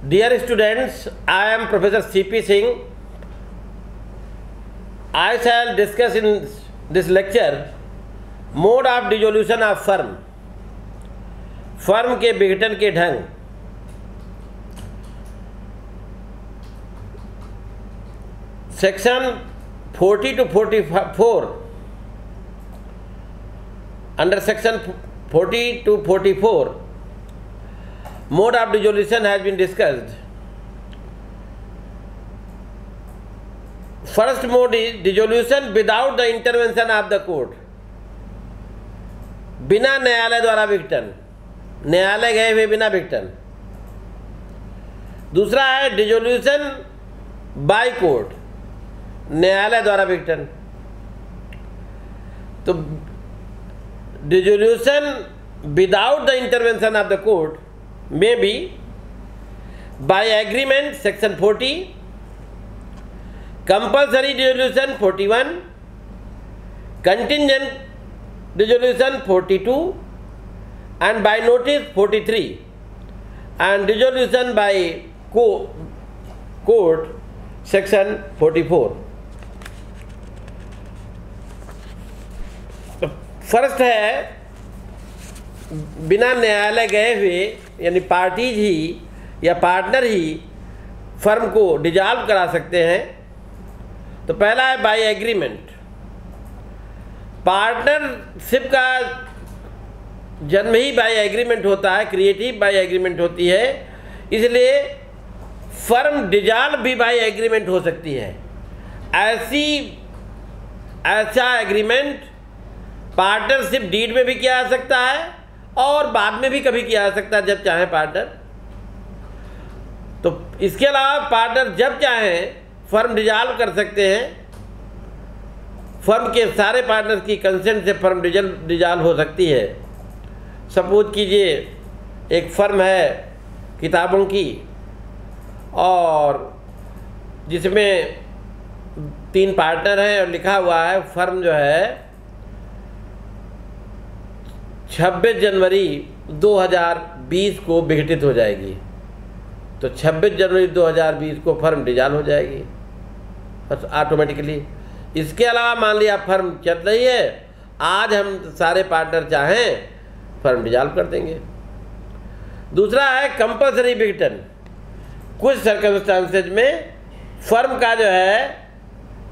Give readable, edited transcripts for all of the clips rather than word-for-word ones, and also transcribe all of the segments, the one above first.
Dear students, I am Professor C.P. Singh. I shall discuss in this lecture mode of dissolution of firm. Firm के विघटन के ढंग. Section 40 to 44. Under section 40 to 44, mode of dissolution has been discussed. First mode is dissolution without the intervention of the court. बिना न्यायालय द्वारा विघटन, न्यायालय गए हुए बिना विघटन. दूसरा है डिसोल्यूशन बाय कोर्ट, न्यायालय द्वारा विघटन. तो dissolution without the intervention of the court may be by agreement section 40, compulsory dissolution 41, contingent dissolution 42, and by notice 43, and dissolution by court section 44. First है बिना न्यायालय गए हुए, यानी पार्टीज ही या पार्टनर ही फर्म को डिसॉल्व करा सकते हैं. तो पहला है बाय एग्रीमेंट. पार्टनरशिप का जन्म ही बाय एग्रीमेंट होता है, क्रिएटिव बाय एग्रीमेंट होती है, इसलिए फर्म डिसॉल्व भी बाय एग्रीमेंट हो सकती है. ऐसा एग्रीमेंट पार्टनरशिप डीड में भी किया जा सकता है और बाद में भी कभी किया जा सकता है जब चाहे पार्टनर. तो इसके अलावा पार्टनर जब चाहें फर्म डिसॉल्व कर सकते हैं. फर्म के सारे पार्टनर्स की कंसेंट से फर्म डिसॉल्व हो सकती है. सपोज कीजिए एक फर्म है किताबों की और जिसमें 3 पार्टनर हैं और लिखा हुआ है फर्म जो है 26 जनवरी 2020 को विघटित हो जाएगी. तो 26 जनवरी 2020 को फर्म डिसॉल्व हो जाएगी बस ऑटोमेटिकली. इसके अलावा मान लिया फर्म चल रही है, आज हम सारे पार्टनर चाहें फर्म डिसॉल्व कर देंगे. दूसरा है कंपल्सरी विघटन. कुछ सर्कमस्टांसेज में फर्म का जो है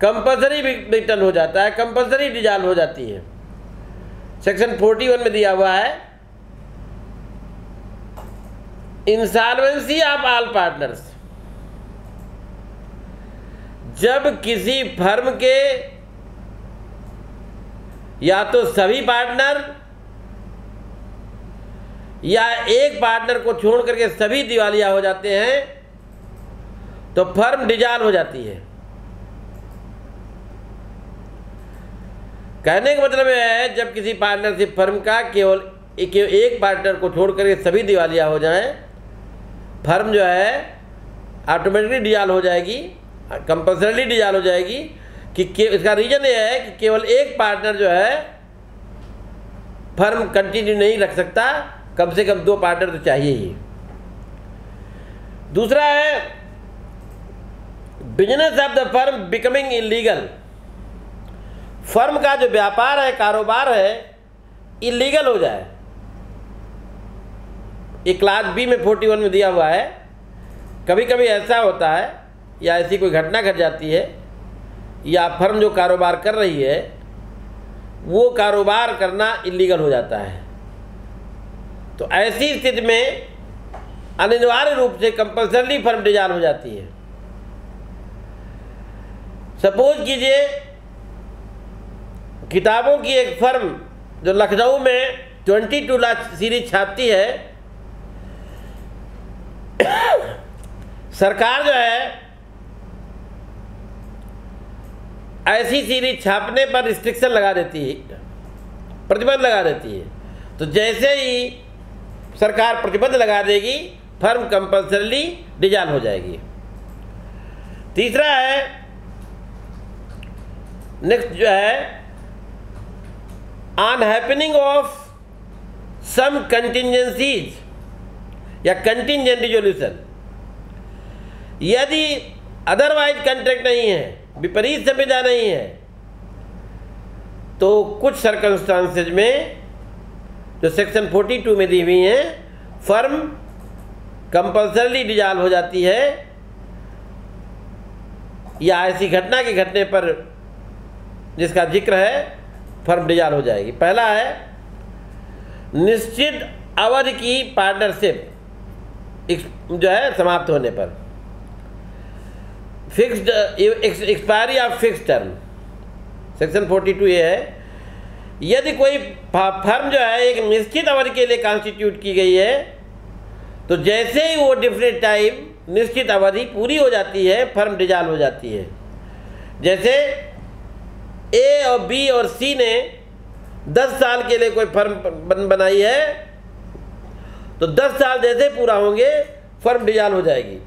कंपल्सरी विघटन हो जाता है, कंपल्सरी डिसॉल्व हो जाती है. सेक्शन 41 में दिया हुआ है इंसॉल्वेंसी ऑफ ऑल पार्टनर्स. जब किसी फर्म के या तो सभी पार्टनर या एक पार्टनर को छोड़ करके सभी दिवालिया हो जाते हैं तो फर्म डिसॉल्व हो जाती है. कहने का मतलब है जब किसी पार्टनरशिप फर्म का केवल एक पार्टनर को छोड़ करके सभी दिवालिया हो जाएं, फर्म जो है ऑटोमेटिकली डिसॉल्व हो जाएगी, कंपल्सरीली डिसॉल्व हो जाएगी. कि इसका रीजन ये है कि केवल एक पार्टनर जो है फर्म कंटिन्यू नहीं रख सकता, कम से कम 2 पार्टनर तो चाहिए ही. दूसरा है business of the firm becoming illegal. Firm का जो व्यापार है, कारोबार है, इलीगल हो जाए. एक क्लास बी में 41 में दिया हुआ है. कभी कभी ऐसा होता है या ऐसी कोई घटना घट जाती है या फर्म जो कारोबार कर रही है वो कारोबार करना इलीगल हो जाता है. तो ऐसी स्थिति में अनिवार्य रूप से कंपल्सरली फर्म डिसॉल्व हो जाती है. सपोज कीजिए किताबों की एक फर्म जो लखनऊ में 22 लाख सीरीज छापती है, सरकार जो है ऐसी सीरीज छापने पर रिस्ट्रिक्शन लगा देती है, प्रतिबंध लगा देती है. तो जैसे ही सरकार प्रतिबंध लगा देगी फर्म कंपल्सरली डिसॉल्व हो जाएगी. तीसरा है नेक्स्ट जो है on happening of some contingencies या कंटिजेंट डिसोल्यूशन. यदि अदरवाइज कॉन्ट्रैक्ट नहीं है, विपरीत संविदा नहीं है, तो कुछ सर्कमस्टांसेज में जो सेक्शन 42 में दी हुई हैं, फर्म कंपल्सरली डिसॉल्व हो जाती है, या ऐसी घटना के घटने पर जिसका जिक्र है फर्म डिसॉल्व हो जाएगी। पहला है निश्चित अवधि की पार्टनरशिप जो है समाप्त होने पर, fixed expiry of fix term, section 42 ये है। यदि कोई फर्म जो है एक निश्चित अवधि के लिए कॉन्स्टिट्यूट की गई है, तो जैसे ही वो डिफरेंट टाइम निश्चित अवधि पूरी हो जाती है, फर्म डिसॉल्व हो जाती है। जैसे ए और बी और सी ने 10 साल के लिए कोई फर्म बनाई है, तो 10 साल जैसे पूरा होंगे फर्म डिसॉल्व हो जाएगी।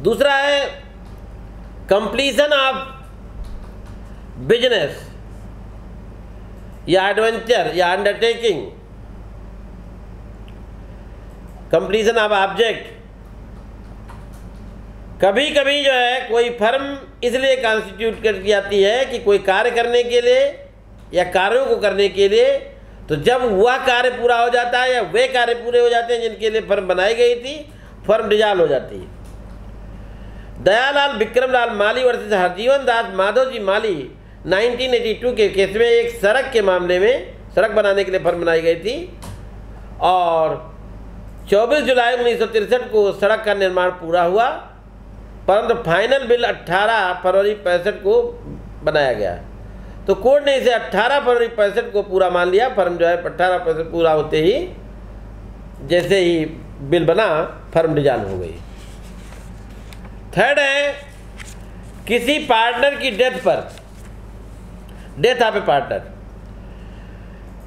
दूसरा है कंप्लीशन ऑफ बिजनेस या एडवेंचर या अंडरटेकिंग, कंप्लीशन ऑफ ऑब्जेक्ट। कभी कभी जो है कोई फर्म इसलिए कॉन्स्टिट्यूट कर जाती है कि कोई कार्य करने के लिए या कार्यों को करने के लिए, तो जब वह कार्य पूरा हो जाता है या वे कार्य पूरे हो जाते हैं जिनके लिए फर्म बनाई गई थी, फर्म डिसॉल्व हो जाती है। दयालाल विक्रमलाल माली वर्सेस हरजीवन दास माधव जी माली 1982 के केस में एक सड़क के मामले में, सड़क बनाने के लिए फर्म बनाई गई थी और 24 जुलाई 1963 को सड़क का निर्माण पूरा हुआ, परंतु फाइनल बिल 18 फरवरी 65 को बनाया गया। तो कोर्ट ने इसे 18 फरवरी 65 को पूरा मान लिया। फर्म जो है 18 फरवरी पूरा होते ही, जैसे ही बिल बना, फर्म डिसॉल्व हो गई। थर्ड है किसी पार्टनर की डेथ पर, डेथ ऑफ ए पार्टनर।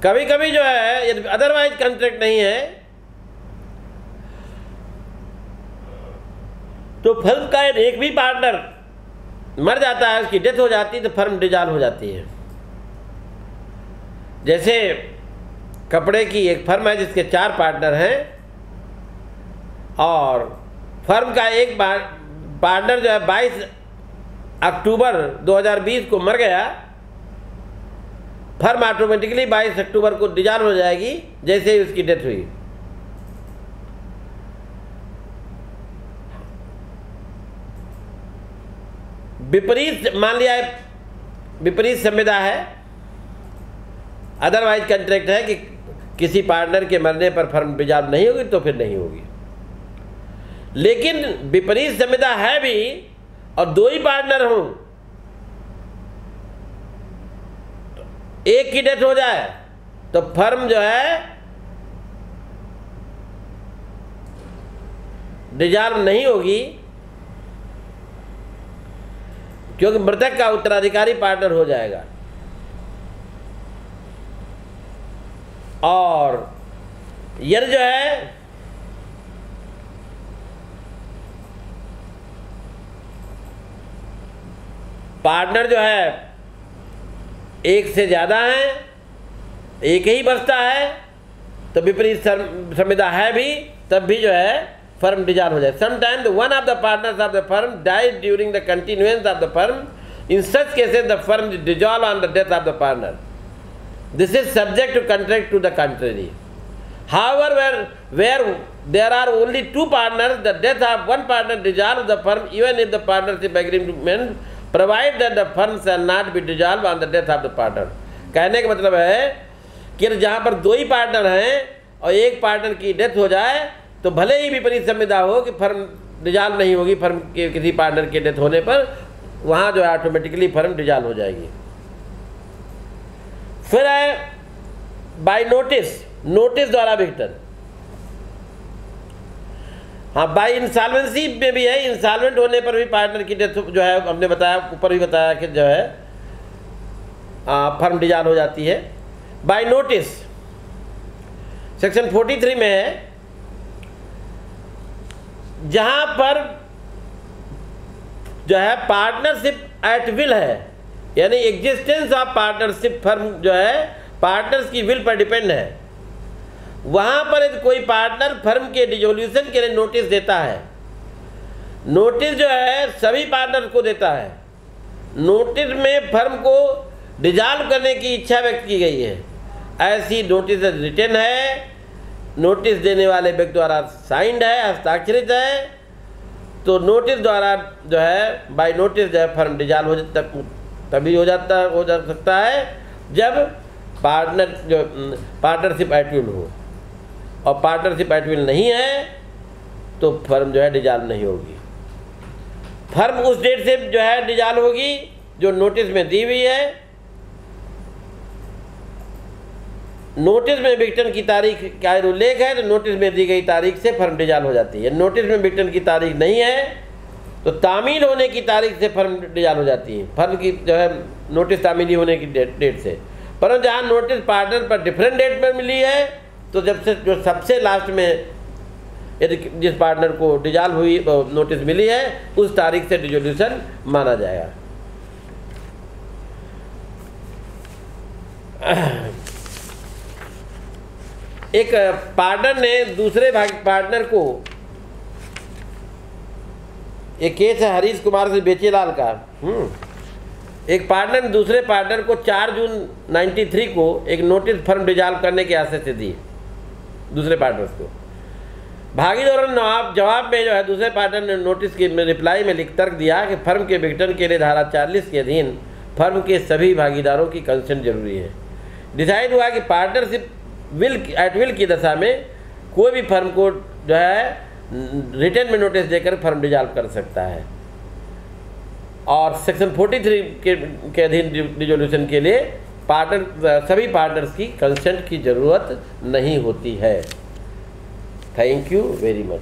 कभी कभी जो है यदि अदरवाइज कॉन्ट्रैक्ट नहीं है, तो फर्म का एक भी पार्टनर मर जाता है, उसकी डेथ हो जाती है, तो फर्म डिसॉल्व हो जाती है। जैसे कपड़े की एक फर्म है जिसके 4 पार्टनर हैं और फर्म का एक पार्टनर जो है 22 अक्टूबर 2020 को मर गया, फर्म ऑटोमेटिकली 22 अक्टूबर को डिसॉल्व हो जाएगी जैसे ही उसकी डेथ हुई। विपरीत, मान लिया विपरीत संविदा है, अदरवाइज कॉन्ट्रैक्ट है कि किसी पार्टनर के मरने पर फर्म डिसॉल्व नहीं होगी, तो फिर नहीं होगी। लेकिन विपरीत संविदा है भी और 2 ही पार्टनर हों, एक की डेथ हो जाए तो फर्म जो है डिसॉल्व नहीं होगी, क्योंकि मृतक का उत्तराधिकारी पार्टनर हो जाएगा। और यदि जो है पार्टनर जो है एक से ज़्यादा है, एक ही बचता है, तो विपरीत संविदा है भी, तब भी जो है फर्म डिसॉल्व हो जाए। Sometimes one of the partners of the firm dies during the continuance of the firm, in such cases the firm is dissolve on the death of the partner. This is subject to contract to the country. However, where there are only 2 partners, the death of one partner dissolves the firm even if the partnership agreement provide that the firm shall not be dissolved on the death of the partner। कहने का मतलब है कि जहाँ पर 2 ही partner हैं और एक पार्टनर की डेथ हो जाए, तो भले ही विपरीत संविदा हो कि फर्म डिसॉल्व नहीं होगी, फर्म के किसी पार्टनर की डेथ होने पर वहाँ जो है ऑटोमेटिकली फर्म डिसॉल्व हो जाएगी। फिर है बाय नोटिस, नोटिस द्वारा विघटन। हाँ, बाय इंसॉल्वेंसी में भी है, इंसॉल्वेंट होने पर भी पार्टनर की डेथ जो है, हमने बताया ऊपर भी बताया कि जो है फर्म डिसॉल्व हो जाती है। बाय नोटिस सेक्शन 43 में है, जहां पर जो है पार्टनरशिप एट विल है, यानी एग्जिस्टेंस ऑफ पार्टनरशिप फर्म जो है पार्टनर्स की विल पर डिपेंड है। वहाँ पर यदि कोई पार्टनर फर्म के डिसोल्यूशन के लिए नोटिस देता है, नोटिस जो है सभी पार्टनर को देता है, नोटिस में फर्म को डिसॉल्व करने की इच्छा व्यक्त की गई है, ऐसी नोटिस रिटन है, नोटिस देने वाले व्यक्ति द्वारा साइंड है, हस्ताक्षरित है, तो नोटिस द्वारा जो है बाय नोटिस जो है फर्म डिसॉल्व हो तभी हो जा सकता है जब पार्टनरशिप एट विल हो, और पार्टनरशिप एट विल नहीं है तो फर्म जो है डिसॉल्व नहीं होगी। फर्म उस डेट से जो है डिसॉल्व होगी जो नोटिस में दी हुई है। नोटिस में विघटन की तारीख का उल्लेख है तो नोटिस में दी गई तारीख से फर्म डिसॉल्व हो जाती है। नोटिस में विघटन की तारीख नहीं है तो तामील होने की तारीख से फर्म डिसॉल्व हो जाती है, फर्म की जो है नोटिस तामीली होने की डेट से। परंतु जहाँ नोटिस पार्टनर पर डिफरेंट डेट पर मिली है तो जब से जो सबसे लास्ट में यदि जिस पार्टनर को डिसॉल्व हुई नोटिस मिली है उस तारीख से डिसोल्यूशन माना जाएगा। एक पार्टनर ने दूसरे पार्टनर को, एक केस है हरीश कुमार से बेचेलाल का, एक पार्टनर ने दूसरे पार्टनर को 4 जून 93 को एक नोटिस फर्म डिसॉल्व करने के आशय से दी दूसरे पार्टनर्स को। भागीदारों ने जवाब में जो है दूसरे पार्टनर ने नोटिस की रिप्लाई में लिख तर्क दिया कि फर्म के विघटन के लिए धारा 40 के अधीन फर्म के सभी भागीदारों की कंसेंट जरूरी है। डिसाइड हुआ कि पार्टनरशिप एट विल की दशा में कोई भी फर्म को जो है रिटर्न में नोटिस देकर फर्म डिसॉल्व कर सकता है, और सेक्शन 43 के अधीन डिसोल्यूशन के लिए सभी पार्टनर्स की कंसेंट की ज़रूरत नहीं होती है। Thank you very much.